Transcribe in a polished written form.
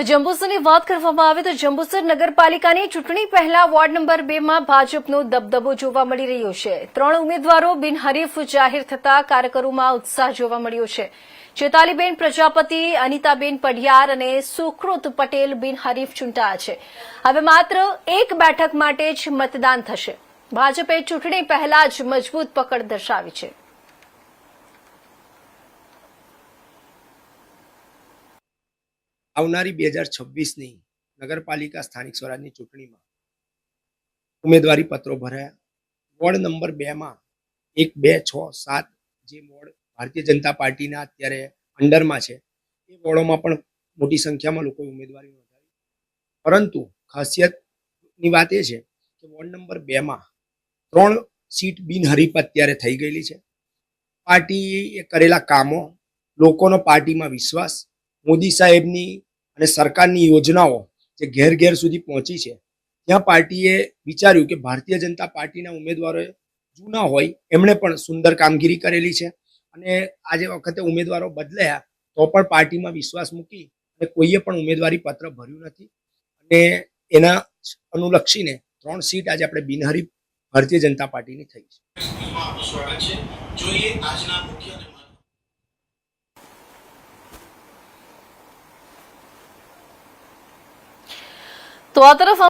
તો જંબુસરની વાત કરવામાં આવે તો જંબુસર નગરપાલિકાની ચૂંટણી પહેલા વોર્ડ નંબર 2 માં ભાજપનો દબદબો જોવા મળી રહ્યો છે। 3 ઉમેદવારો બિનહરીફ જાહેર થતા કાર્યકરોમાં ઉત્સાહ જોવા મળ્યો છે। ચેતાલીબેન પ્રજાપતિ, અનિતાબેન પઢિયાર અને સુકૃત પટેલ બિનહરીફ ચૂંટાયા છે। હવે માત્ર એક બેઠક માટે જ મતદાન થશે। ભાજપે ચૂંટણી પહેલા જ મજબૂત પકડ દર્શાવી છે। આવનારી 2026ની નગરપાલિકા સ્થાનિક સ્વરાજની ચૂંટણીમાં ઉમેદવારી પત્રો ભરાયા। વોર્ડ નંબર 2માં 1, 2, 6, 7 જે વોર્ડ ભારતીય જનતા પાર્ટીના અત્યારે અંડરમાં છે એ વોર્ડોમાં પણ મોટી સંખ્યામાં લોકોએ ઉમેદવારી નોંધાવી। પરંતુ ખાસિયતની વાત એ છે કે વોર્ડ નંબર 2માં 3 સીટ બિનહરીફ અત્યારે થઈ ગયેલી છે। પાર્ટીએ કરેલા કામો, લોકોનો પાર્ટીમાં વિશ્વાસ, મોદી સાહેબની અને સરકારની યોજનાઓ જે ઘેર ઘેર સુધી પહોંચી છે, ત્યાં પાર્ટીએ વિચાર્યું કે ભારતીય જનતા પાર્ટીના ઉમેદવારો જૂના હોય એમણે પણ સુંદર કામગીરી કરેલી છે અને આજે વખતે ઉમેદવારો બદલાયા તો પણ પાર્ટીમાં વિશ્વાસ મૂકી અને કોઈએ પણ ઉમેદવારી પત્ર ભર્યું નથી અને એના અનુલક્ષીને 3 સીટ આજે આપણે બિનહરીફ ભારતીય જનતા પાર્ટીની થઈ છે। તો આ તરફ